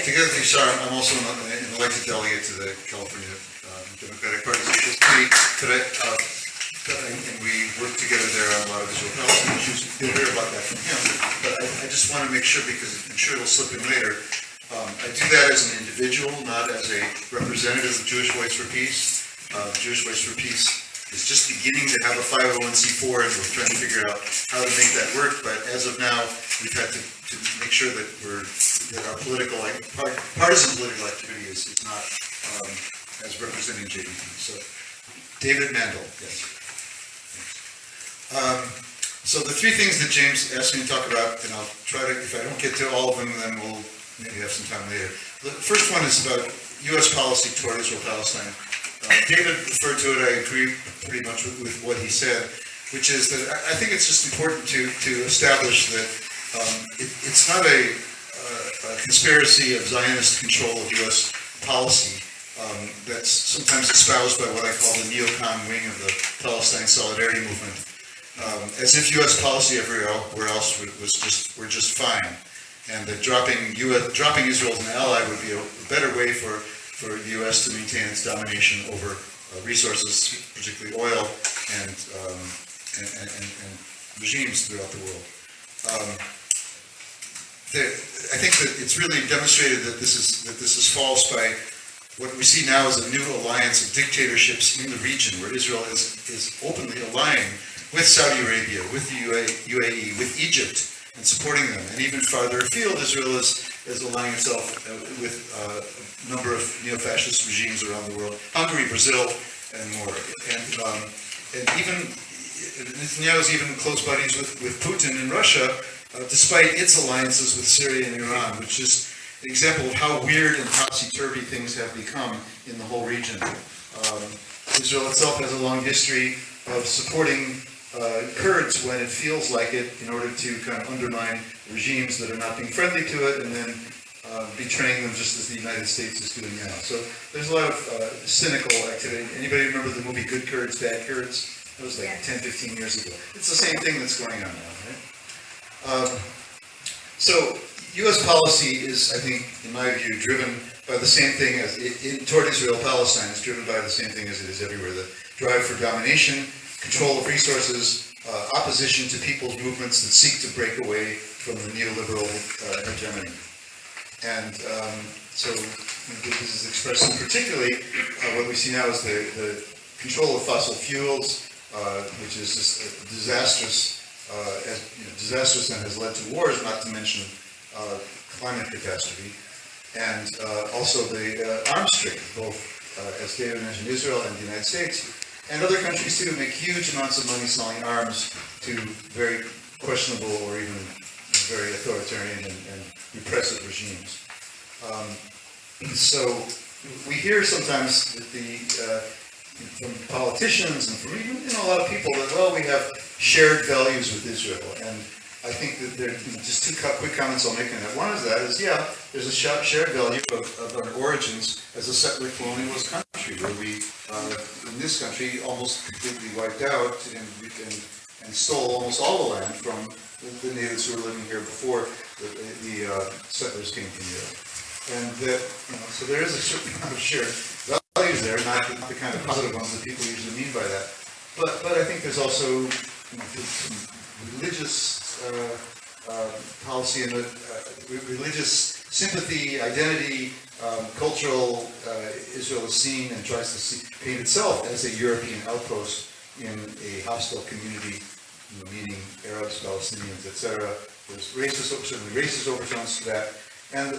together with Ishar, I'm also an elected delegate to the California Democratic Party's Issues Committee, and we work together there on a lot of Israel-Palestine issues. You'll hear about that from him, but I just want to make sure, because I'm sure it'll slip in later, I do that as an individual, not as a representative of Jewish Voice for Peace. Jewish Voice for Peace is just beginning to have a 501c4, and we're trying to figure out how to make that work, but as of now, we've had to make sure that our political, partisan political activity is not as representing JVP. So, David Mandel, yes. So the three things that James asked me to talk about, and I'll try to, if I don't get to all of them, then we'll maybe have some time later. The first one is about U.S. policy toward Israel-Palestine. David referred to it, I agree pretty much with what he said, which is that I think it's just important to establish that it's not a conspiracy of Zionist control of U.S. policy that's sometimes espoused by what I call the neocon wing of the Palestine Solidarity Movement, as if U.S. policy everywhere else were just fine, and that dropping Israel as an ally would be a better way for the U.S. to maintain its domination over resources, particularly oil, and regimes throughout the world. I think that it's really demonstrated that this is false by what we see now as a new alliance of dictatorships in the region, where Israel is openly allying with Saudi Arabia, with the UAE, with Egypt, and supporting them. And even farther afield, Israel is aligning itself with a number of neo-fascist regimes around the world, Hungary, Brazil, and more. And even Netanyahu is even close buddies with Putin in Russia, despite its alliances with Syria and Iran, which is an example of how weird and topsy-turvy things have become in the whole region. Israel itself has a long history of supporting Kurds when it feels like it, in order to kind of undermine regimes that are not being friendly to it, and then betraying them just as the United States is doing now. So there's a lot of cynical activity. Anybody remember the movie Good Kurds, Bad Kurds? That was like 10, 15 years ago. It's the same thing that's going on now, right? So U.S. policy is, I think, in my view, driven by the same thing as toward Israel-Palestine is driven by the same thing as it is everywhere: the drive for domination, control of resources, opposition to people's movements that seek to break away from the neoliberal hegemony. And so this is expressed in particularly what we see now is the control of fossil fuels, which is just disastrous, disastrous and has led to wars, not to mention climate catastrophe, and also the arms trade, both, as David mentioned, Israel and the United States, and other countries too, make huge amounts of money selling arms to very questionable or even very authoritarian and repressive regimes. So we hear sometimes that from politicians and from even a lot of people that, well, we have shared values with Israel, and I think that there are just two quick comments I'll make on that. One is there's a shared value of our origins as a settler colonialist country, where we, in this country, almost completely wiped out and stole almost all the land from the natives who were living here before the settlers came from Europe. And that, so there is a certain amount of shared values there, not the kind of positive ones that people usually mean by that. But I think there's also some religious policy and religious sympathy, identity, cultural. Israel is seen and tries to paint itself as a European outpost in a hostile community, meaning Arabs, Palestinians, etc. There's certainly racist overtones to that. And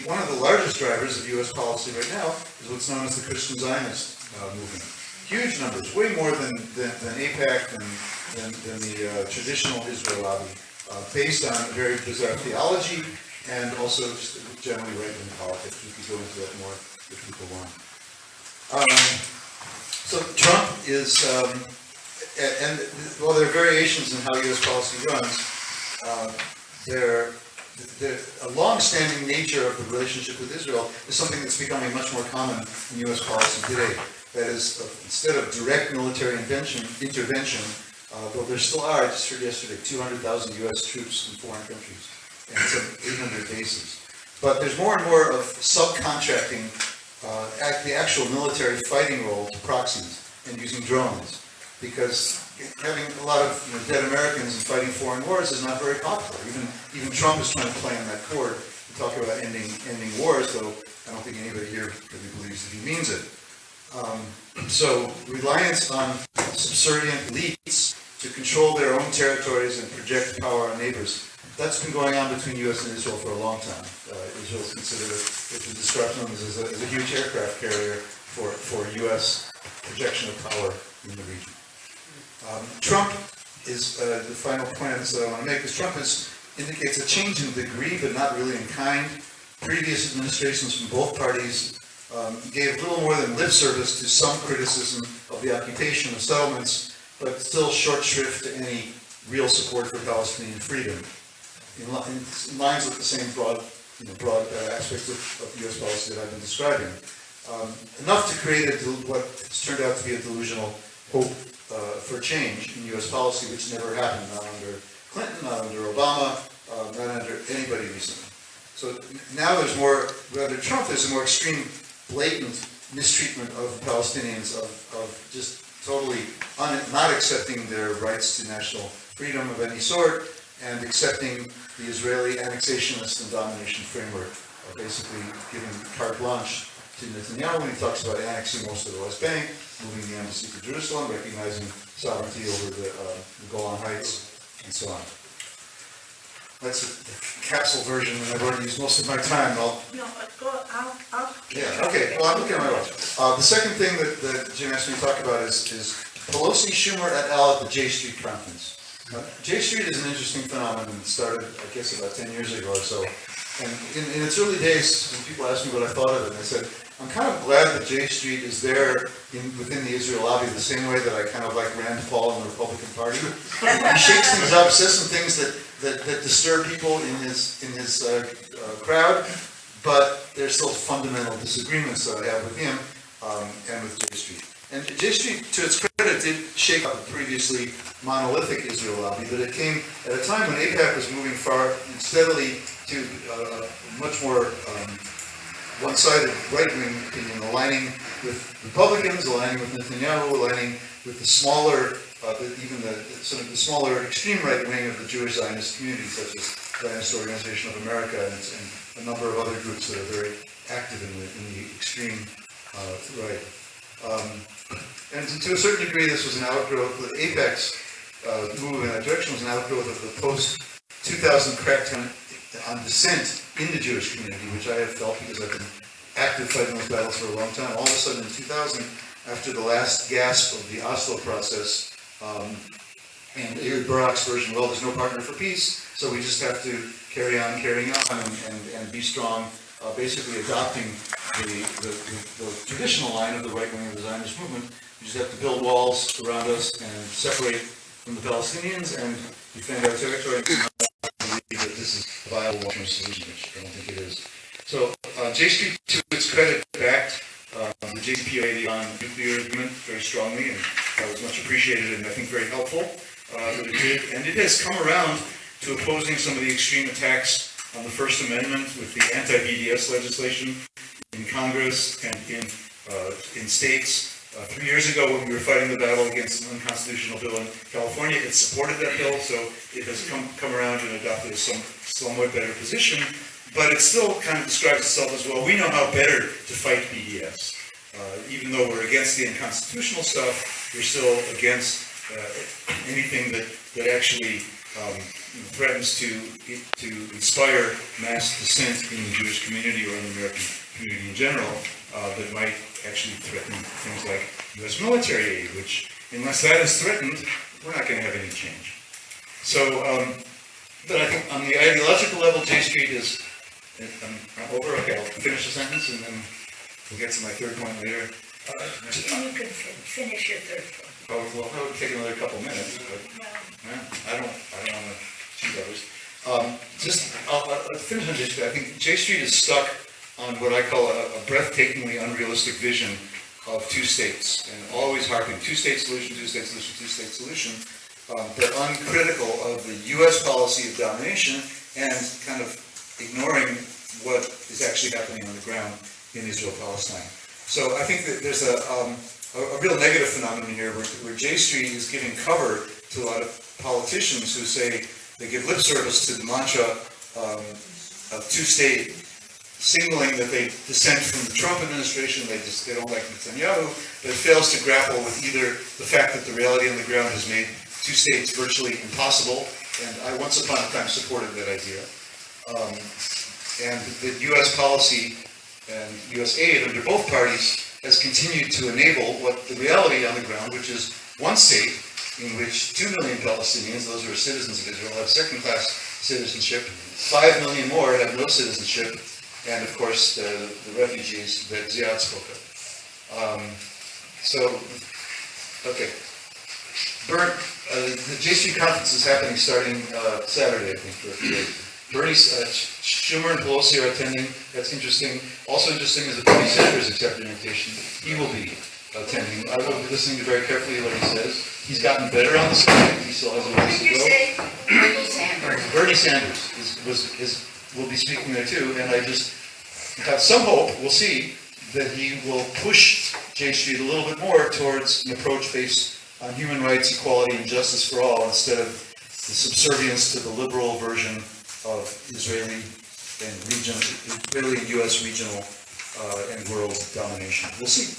one of the largest drivers of U.S. policy right now is what's known as the Christian Zionist movement. Huge numbers, way more than AIPAC, than the traditional Israel lobby, based on a very bizarre theology and also just generally right-wing politics. We can go into that more if people want. So Trump is, and while there are variations in how U.S. policy runs, a long-standing nature of the relationship with Israel is something that's becoming much more common in U.S. policy today. That is, instead of direct military intervention, though there still are, I just heard yesterday, 200,000 U.S. troops in foreign countries and some 800 bases. But there's more and more of subcontracting the actual military fighting role to proxies and using drones, because having a lot of dead Americans and fighting foreign wars is not very popular. Even Trump is trying to play on that chord to talk about ending wars, though I don't think anybody here really believes that he means it. So reliance on subservient elites to control their own territories and project power on neighbors, that's been going on between U.S. and Israel for a long time. Israel is considered, it describes them as a huge aircraft carrier for U.S. projection of power in the region. Trump is the final point on this that I want to make, because Trump indicates a change in degree, but not really in kind. Previous administrations from both parties gave little more than lip service to some criticism of the occupation of settlements, but still short shrift to any real support for Palestinian freedom, in lines with the same broad aspects of U.S. policy that I've been describing. Enough to create what has turned out to be a delusional hope for change in U.S. policy, which never happened, not under Clinton, not under Obama, not under anybody recently. So now there's more, rather Trump, there's a more extreme, blatant mistreatment of Palestinians, of just totally not accepting their rights to national freedom of any sort, and accepting the Israeli annexationist and domination framework, basically giving carte blanche to Netanyahu when he talks about annexing most of the West Bank, moving the embassy to Jerusalem, recognizing sovereignty over the Golan Heights, and so on. That's a capsule version, and I've already used most of my time. No, go out. Yeah, okay, well, I'm looking at my watch. The second thing that Jim asked me to talk about is Pelosi, Schumer et al. At the J Street conference. J Street is an interesting phenomenon. It started, I guess, about 10 years ago or so. And in its early days, when people asked me what I thought of it, I said, I'm kind of glad that J Street is there within the Israel lobby the same way that I kind of like Rand Paul in the Republican Party. He shakes things up, says some things that disturb people in his crowd, but there's still fundamental disagreements that I have with him and with J Street. And J Street, to its credit, did shake up a previously monolithic Israel lobby, but it came at a time when AIPAC was moving far and steadily to a much more one-sided right-wing opinion, aligning with Republicans, aligning with Netanyahu, aligning with the smaller, even the sort of the smaller extreme right wing of the Jewish Zionist community, such as Zionist Organization of America and a number of other groups that are very active in the extreme right. And to a certain degree, this was an outgrowth. The AIPAC's move in that direction was an outgrowth of the post-2000 crackdown on dissent in the Jewish community, which I have felt because I've been active fighting those battles for a long time. All of a sudden in 2000, after the last gasp of the Oslo process, and Ehud Barak's version, well, there's no partner for peace, so we just have to carrying on and be strong, basically adopting the traditional line of the right wing of the Zionist movement. We just have to build walls around us and separate from the Palestinians and defend our territory. That this is a viable long-term solution, which I don't think it is. So J Street, to its credit, backed the JCPOA on nuclear agreement very strongly, and that was much appreciated and I think very helpful that it did. And it has come around to opposing some of the extreme attacks on the First Amendment with the anti-BDS legislation in Congress and in states. 3 years ago, when we were fighting the battle against an unconstitutional bill in California, it supported that bill, so it has come around and adopted a somewhat better position, but it still kind of describes itself as, well, we know how better to fight BDS. Even though we're against the unconstitutional stuff, we're still against anything that actually threatens to inspire mass dissent in the Jewish community or in the American community in general, that might actually threaten things like U.S. military aid, which, unless that is threatened, we're not going to have any change. So, but I think on the ideological level, J Street is, I'm over, okay, I'll finish the sentence and then we'll get to my third point later. You can finish your third point. Oh, well, that would take another couple minutes, but I don't want to cheat others. I'll finish on J Street. I think J Street is stuck on what I call a breathtakingly unrealistic vision of two states, and always harping two-state solution, two-state solution, two-state solution. They're uncritical of the U.S. policy of domination and kind of ignoring what is actually happening on the ground in Israel-Palestine. So I think that there's a real negative phenomenon here where J Street is giving cover to a lot of politicians who say they give lip service to the mantra of two-state, signaling that they dissent from the Trump administration, they don't like Netanyahu, but it fails to grapple with either the fact that the reality on the ground has made two states virtually impossible, and I once upon a time supported that idea, and that U.S. policy and U.S. aid under both parties has continued to enable what the reality on the ground, which is one state in which 2 million Palestinians, those who are citizens of Israel, have second-class citizenship, 5 million more have no citizenship, and of course the refugees that Ziad spoke of. The J Street conference is happening starting Saturday, I think, for a few days. Bernie Schumer and Pelosi are attending. That's interesting. Also interesting is that Bernie Sanders accepted an invitation. He will be attending. I will be listening to very carefully what he says. He's gotten better on the subject. He still has a ways to go. Bernie Sanders. Bernie Sanders will be speaking there too, and I just have some hope, we'll see, that he will push J Street a little bit more towards an approach based on human rights, equality, and justice for all, instead of the subservience to the liberal version of Israeli and U.S. regional and world domination. We'll see.